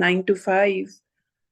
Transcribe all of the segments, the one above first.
9 to 5،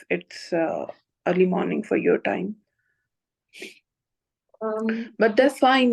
it's early morning for your time. But that's fine،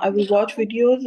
I will watch videos،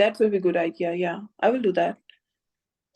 that will be good idea، yeah I will do that۔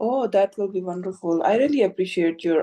Oh that will be wonderful، I really appreciate your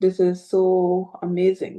this is so amazing۔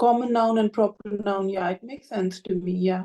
common noun and proper noun، yeah it makes sense to me، yeah۔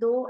2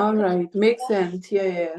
alright, makes sense. Yeah,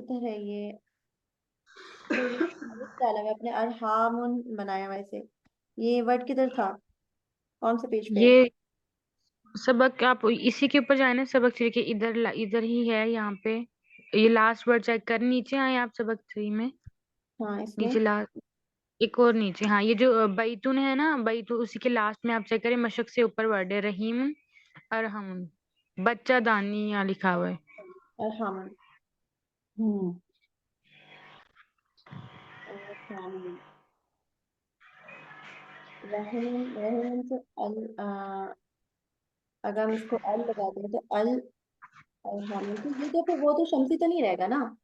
किधर है ये, तो ये अलif डाला हुआ अपने, अरहामुन बनाया वैसे, ये वर्ड किधर था, कौन से पेज पे है? ये सबक आप इसी के ऊपर जाए ना, सबक 3 के इधर इधर ही है यहाँ पे। ये लास्ट वर्ड चेक कर, नीचे आए आप सबक 3 में, हाँ इसमें। नीचे लास्ट, एक और नीचे, हाँ ये जो बैतून है ना, बैतून उसी के लास्ट में आप चेक करें, मशक से ऊपर वर्ड है रहीम अरहम, बच्चा दानी यहाँ लिखा हुआ है। अरहामुन, हम्म अरहामुन, रहीम, रहीम से अगर हम इसको अल लगा दें तो अल अरहामुन, तो ये तो फिर वो तो शमसी तो नहीं रहेगा ना,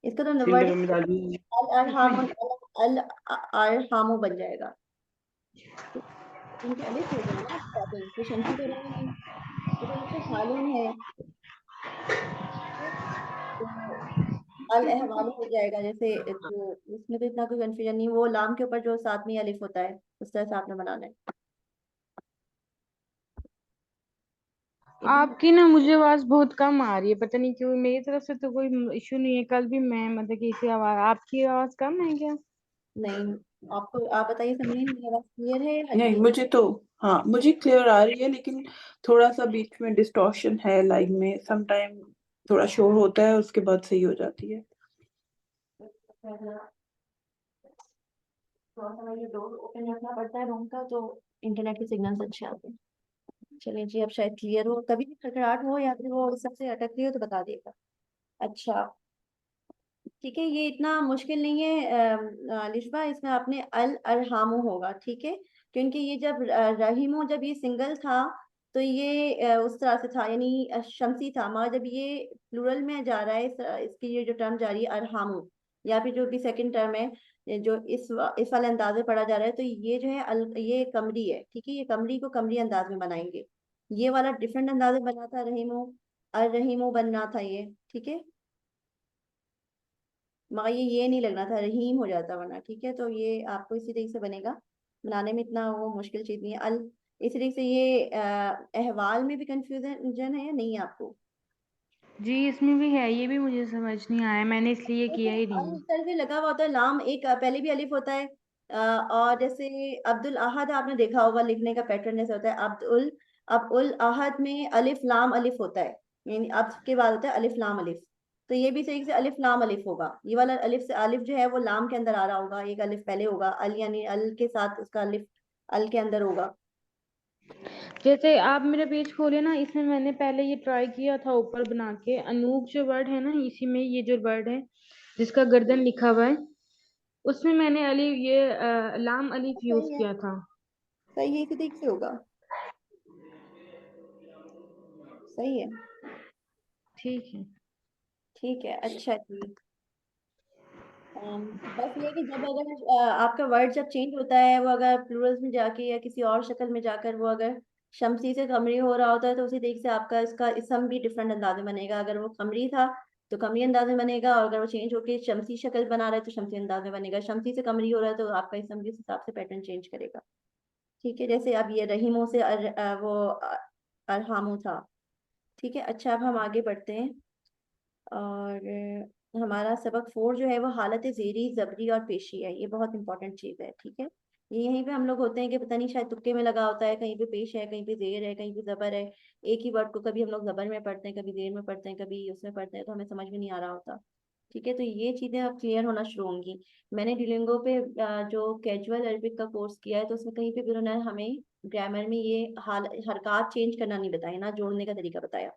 इसका तो ठीक वर्ड है, मैं डाल दी अल अरहामुन, अल अरहामु बन जाएगा। इनके अलिफ हो गया ना स्टार्टिंग, तो शमसी तो रहेगा नहीं, तो फिर इसमें हालून है, तो अल अहवाल हो जाएगा। जैसे तो इसमें तो इतना कोई कंफ्यूजन नहीं, वो लाम के ऊपर जो साथ में अलिफ होता है उस तरह से आपने बनाना है। इतना आपकी ना मुझे आवाज बहुत कम आ रही है, पता नहीं क्यों, मेरी तरफ से तो कोई इशू नहीं है, कल भी मैं मतलब कि इसी आवाज, आपकी आवाज कम है क्या? नहीं, आपको आप बताइए समझिए, मेरी आवाज क्लियर है, नहीं, हल्की है? मुझे तो, हाँ मुझे क्लियर आ रही है, लेकिन थोड़ा सा बीच में डिस्टॉर्शन है लाइन में, सम टाइम थोड़ा शोर होता है, उसके बाद सही हो जाती है। थोड़ा सा ये डोर ओपन रखना पड़ता है रूम का, तो इंटरनेट के सिग्नल्स अच्छे आते हैं। चलिए जी, अब शायद क्लियर हो, कभी भी खड़खड़ाहट हो या फिर वो सबसे अटक रही हो तो बता दिएगा। अच्छा, ठीक है, ये इतना मुश्किल नहीं है लिशबा, इसमें आपने अल अरहामु होगा, ठीक है, क्योंकि ये जब रहीमो जब ये सिंगल था तो ये उस तरह से था, यानी शमसी था, मगर जब ये प्लूरल में जा रहा है, इसकी ये जो टर्म जा रही है अरहामु, या फिर जो भी सेकंड टर्म है, ये जो इस वाले अंदाज में पढ़ा जा रहा है, तो ये जो है ये कमरी है, ठीक है, ये कमरी को कमरी अंदाज में बनाएंगे। ये वाला डिफरेंट अंदाज में बना था रहीमो, अर रहीमो बनना था ये, ठीक है, मगर ये नहीं लगना था, रहीम हो जाता वरना, ठीक है, तो ये आपको इसी तरीके से बनेगा, बनाने में इतना वो मुश्किल चीज नहीं है। अल इसी तरीके से ये अहवाल में भी कंफ्यूजन है या नहीं है आपको? जी इसमें भी है, ये भी मुझे समझ नहीं आया, मैंने इसलिए जैसे किया ही अल नहीं। इस तरह से लगा हुआ होता है, लाम एक पहले भी अलिफ होता है, और जैसे अब्दुल अहद आपने देखा होगा लिखने का पैटर्न जैसे होता है, अब्दुल अहद में अलिफ लाम अलिफ होता है, यानी अब के बाद होता है अलिफ लाम अलिफ, तो ये भी सही से अलिफ लाम अलिफ होगा, ये वाला अलिफ से अलिफ जो है वो लाम के अंदर आ रहा होगा, एक अलिफ पहले होगा, अल यानी अल के साथ उसका अलिफ अल के अंदर होगा। जैसे आप मेरा पेज खोले ना, इसमें मैंने पहले ये ट्राई किया था ऊपर बना के, अनूप जो वर्ड है ना, इसी में ये जो वर्ड है जिसका गर्दन लिखा हुआ है, उसमें मैंने अली ये लाम अलिफ यूज सही है, किया था। सही है, इसी तरीके से होगा, सही है, ठीक है। ठीक है, अच्छा जी। बस ये कि जब अगर आपका वर्ड जब चेंज होता है, वो अगर प्लूरल्स में जाके या किसी और शक्ल में जाकर वो अगर शमसी से कमरी हो रहा होता है, तो उसी तरीके से आपका इसका इसम भी डिफरेंट अंदाज में बनेगा, अगर वो कमरी था तो कमरी अंदाज में बनेगा, और अगर वो चेंज होके शमसी शक्ल बना रहा है तो शमसी अंदाज में बनेगा, शमसी से कमरी हो रहा है तो आपका इसम भी उस हिसाब से पैटर्न चेंज करेगा, ठीक है, जैसे अब ये रहीमों से अरहामू था, ठीक है। अच्छा, अब हम आगे बढ़ते हैं, और हमारा सबक 4 जो है वो हालत ज़ेरी ज़बरी और पेशी है, ये बहुत इंपॉर्टेंट चीज़ है, ठीक है, ये यहीं पे हम लोग होते हैं कि पता नहीं शायद तुक्के में लगा होता है, कहीं पे पेश है, कहीं पे ज़ेर है, कहीं पे ज़बर है, एक ही वर्ड को कभी हम लोग ज़बर में पढ़ते हैं, कभी ज़ेर में पढ़ते हैं, कभी उसमें पढ़ते हैं, तो हमें समझ में नहीं आ रहा होता, ठीक है, तो ये चीज़ें अब क्लियर होना शुरू होंगी। मैंने ड्यूलिंगो पे जो कैजुअल अरबिक का कोर्स किया है, तो उसमें कहीं पे भी उन्होंने हमें ग्रामर में ये हाल हरकत चेंज करना नहीं बताया ना, जोड़ने का तरीका बताया,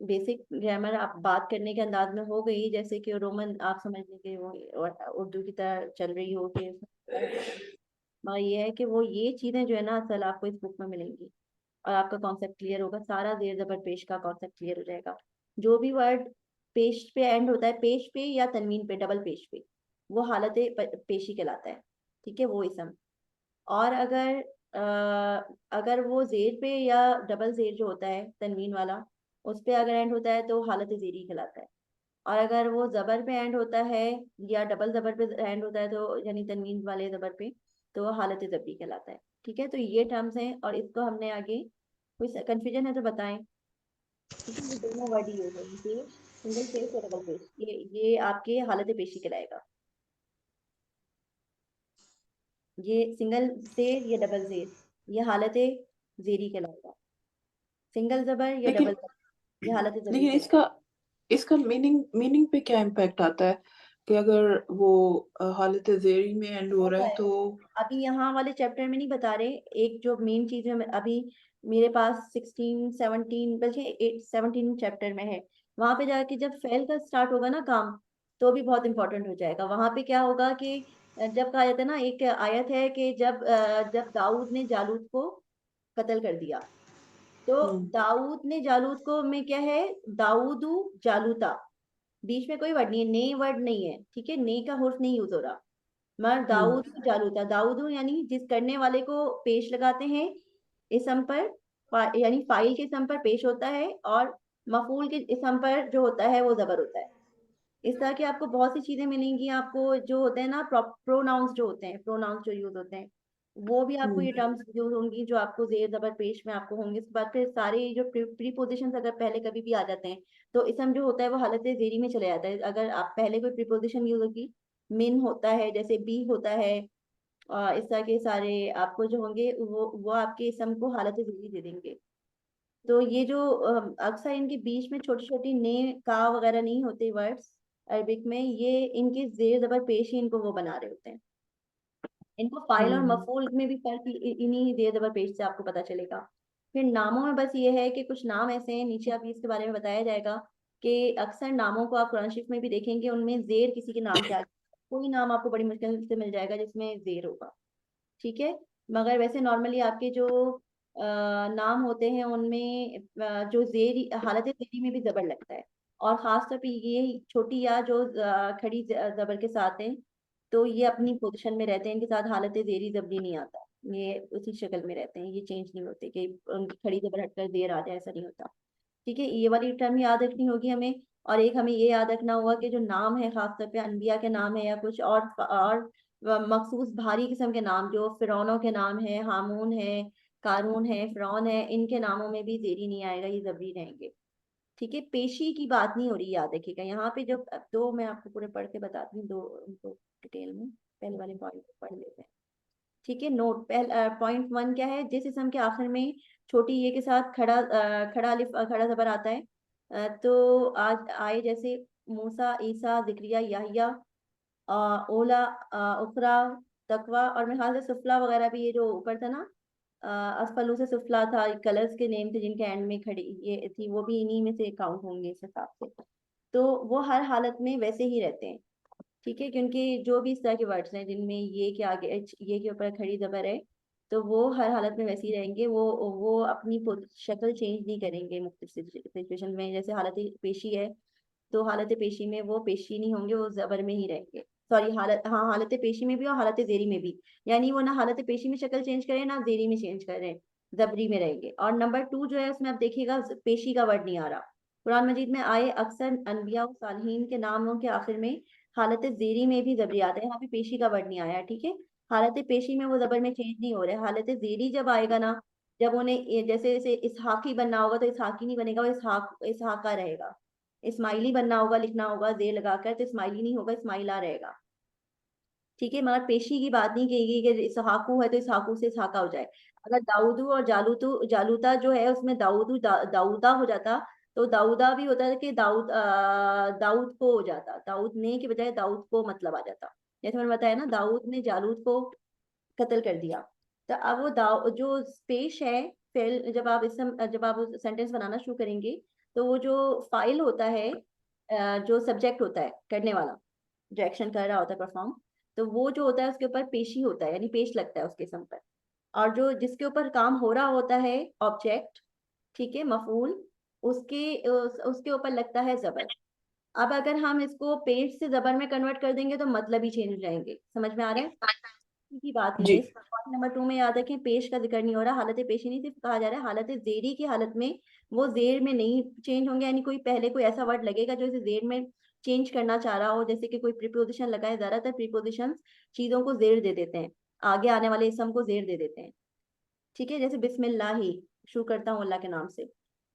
बेसिक ग्रामर आप बात करने के अंदाज में हो गई, जैसे कि रोमन आप समझ लीजिए वो उर्दू की तरह चल रही हो कि मगर ये है कि वो ये चीजें जो है ना असल आपको इस बुक में मिलेंगी, और आपका कॉन्सेप्ट क्लियर होगा, सारा जेर जबर पेश का कॉन्सेप्ट क्लियर हो जाएगा। जो भी वर्ड पेश पे एंड होता है, पेश पे या तनवीन पे, डबल पेश पे, वो हालत पेशी कहलाता है, ठीक है, वो इसम। और अगर वो जेर पे या डबल जेर जो होता है तनवीन वाला, उस पे अगर एंड होता है तो हालत जेरी कहलाता है, और अगर वो जबर पे एंड होता है या डबल जबर पे एंड होता है, तो यानी तनवीन वाले जबर पे, तो वो हालत जबरी कहलाता है, ठीक है, तो ये टर्म्स हैं, और इसको हमने आगे कोई कंफ्यूजन है तो बताएं, ठीक है, ये दोनों वर्ड ही यूज होंगे, सिंगल फेस या डबल फेस, ये आपके हालत पेशी कहलाएगा। ये सिंगल जेर या डबल जेर, ये हालत जेरी कहलाएगा। सिंगल जबर या लेकिन डबल जबर, ये हालत जबरी लेकिन कहलाएगा। इसका इसका मीनिंग पे क्या इम्पैक्ट आता है कि अगर वो हालत ज़ेरी में एंड हो रहा होता है है, तो? अभी यहाँ वाले चैप्टर में नहीं बता रहे। एक जो मेन चीज है, अभी मेरे पास 16 17 बल्कि 17 चैप्टर में है, वहां पे जाके जब फेल का स्टार्ट होगा ना काम, तो भी बहुत इंपॉर्टेंट हो जाएगा। वहां पे क्या होगा कि जब कहा जाता है ना, एक आयत है कि जब दाऊद ने जालूत को कत्ल कर दिया, तो हम्म दाऊद ने जालूत को में क्या है, दाऊदू जालूता, बीच में कोई वर्ड नहीं है, ने वर्ड नहीं है, ठीक है, ने का हुर्फ नहीं यूज हो रहा। मगर हम्म दाऊद जालूता, दाऊद यानी जिस करने वाले को पेश लगाते हैं इसम पर, यानी फाइल के इसम पर पेश होता है, और मफूल के इसम पर जो होता है वो जबर होता है। इस तरह की आपको बहुत सी चीजें मिलेंगी। आपको जो होते हैं ना प्रोनाउंस, जो होते हैं प्रोनाउंस जो यूज होते हैं, वो भी आपको ये हम्म टर्म्स यूज होंगी जो आपको जेर जबर पेश में आपको होंगे। इसके बाद फिर सारे जो प्रीपोजिशन अगर पहले कभी भी आ जाते हैं, तो इसम जो होता है वो हालत जेरी में चले जाता है। अगर आप पहले कोई प्रीपोजिशन यूज होगी, मिन होता है, जैसे बी होता है, इस तरह के सारे आपको जो होंगे वो आपके इसम को हालत जेरी दे देंगे। तो ये जो अक्सर इनके बीच में छोटी छोटी ने का वगैरह नहीं होते वर्ड्स अरबिक में, ये इनके जेर जबर पेश ही इनको वो बना रहे होते हैं। इनको फाइल और हम्म मफूल में भी फर्क इन्हीं जेर जबर पेश से आपको पता चलेगा। फिर नामों में बस ये है कि कुछ नाम ऐसे हैं, नीचे आप इसके बारे में बताया जाएगा कि अक्सर नामों को आप कुरान शरीफ में भी देखेंगे, उनमें जेर किसी के नाम के आगे, कोई नाम आपको बड़ी मुश्किल से मिल जाएगा जिसमें जेर होगा, ठीक है। मगर वैसे नॉर्मली आपके जो नाम होते हैं उनमें जो जेरी हालत जेरी में भी जबर लगता है, और खास तौर पे ये छोटी या जो खड़ी जबर के साथ हैं, तो ये अपनी पोजीशन में रहते हैं, इनके साथ हालत जेरी जबरी नहीं आता, ये उसी शक्ल में रहते हैं, ये चेंज नहीं होते कि उनकी खड़ी जबर हटकर जेर आ जाए, ऐसा नहीं होता। ठीक है, ये वाली टर्म याद रखनी होगी हमें। और एक हमें ये याद रखना होगा कि जो नाम है, खासतौर पे अनबिया के नाम है या कुछ और मखसूस भारी किस्म के नाम, जो फिरौनों के नाम है, हामून है, कारून है, फिरौन है, इनके नामों में भी जेरी नहीं आएगा, ये जबरी रहेंगे। ठीक है, पेशी की बात नहीं हो रही, याद रखिएगा यहाँ पे। जब अब दो मैं आपको पूरे पढ़ के बताती हूँ, दो उनको डिटेल में, पहले वाले पॉइंट को पढ़ लेते हैं। ठीक है, नोट पॉइंट 1 क्या है, जिस इसम के आखिर में छोटी ये के साथ खड़ा अलिफ खड़ा जबर आता है, तो आज आए जैसे मूसा, ईसा, जिक्रिया, याहिया, ओला, उखरा, तकवा, और मेरे ख्याल से सुफला वगैरह भी, ये जो ऊपर था ना, असफलू से सुफला था, कलर्स के नेम थे जिनके एंड में खड़ी ये थी, वो भी इन्हीं में से काउंट होंगे इस हिसाब से। तो वो हर हालत में वैसे ही रहते हैं, ठीक है, क्योंकि जो भी इस तरह के वर्ड्स हैं जिनमें ये के आगे ये के ऊपर खड़ी जबर है, तो वो हर हालत में वैसे ही रहेंगे, वो अपनी शक्ल चेंज नहीं करेंगे मुख्तलिफ सिचुएशन में। जैसे हालत पेशी है, तो हालत पेशी में वो पेशी नहीं होंगे, वो जबर में ही रहेंगे। सॉरी, हालत, हाँ, हालत पेशी में भी और हालत जेरी में भी, यानी वो ना हालत पेशी में शक्ल चेंज करें ना जेरी में चेंज करें, जबरी में रहेंगे। और नंबर 2 जो है उसमें आप देखिएगा पेशी का वर्ड नहीं आ रहा। कुरान मजीद में आए अक्सर अनबिया और सालिहीन के नामों के आखिर में हालत जेरी में भी जबरी आता है, यहाँ पे पेशी का वर्ड नहीं आया, ठीक है। हालत पेशी में वो जबर में चेंज नहीं हो रहा है। हालत जेरी जब आएगा ना, जब उन्हें जैसे जैसे इसहाकी बनना होगा, तो इसहाकी नहीं बनेगा, वो इसहाका रहेगा। इस्माइली बनना होगा, लिखना होगा जेर लगाकर, तो इस्माइली नहीं होगा, इस्माइला रहेगा, ठीक है। मगर पेशी की बात नहीं कहेगी कि इसहाकू है तो इसहाकू से इसहाका हो जाए। अगर दाऊदू और जालूता जो है उसमें दाऊदा हो जाता, तो दाऊदा भी होता है कि दाऊद को हो जाता, दाऊद ने के बजाय दाऊद को मतलब आ जाता। जैसे मैंने बताया ना, दाऊद ने जालूत को कत्ल कर दिया। तो अब वो जो पेश है, फेल, जब आप सेंटेंस बनाना शुरू करेंगे, तो वो जो फाइल होता है, जो सब्जेक्ट होता है करने वाला, जो एक्शन कर रहा होता है परफॉर्म, तो वो जो होता है उसके ऊपर पेशी होता है, यानी पेश लगता है उसके सम पर। और जो जिसके ऊपर काम हो रहा होता है, ऑब्जेक्ट, ठीक है, मफूल, उसके ऊपर लगता है जबर। अब अगर हम इसको पेश से जबर में कन्वर्ट कर देंगे तो मतलब ही चेंज हो जाएंगे, समझ में आ रहा है? की बात नहीं जी। है। पॉइंट नंबर 2 में याद रखें, पेश का जिक्र नहीं हो रहा, हालत पेशी नहीं सिर्फ कहा जा रहा है, हालत जेरी की हालत में वो जेर में नहीं चेंज होंगे, यानी कोई पहले कोई ऐसा वर्ड लगेगा जो इसे जेर में चेंज करना चाह रहा हो, जैसे कि कोई प्रीपोजिशन लगा है, ज्यादातर प्रीपोजिशन चीजों को जेर दे देते हैं, आगे आने वाले इसम को जेर दे देते हैं, ठीक है। जैसे बिस्मिल्लाह ही, शुरू करता हूँ अल्लाह के नाम से,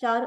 4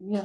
Yeah.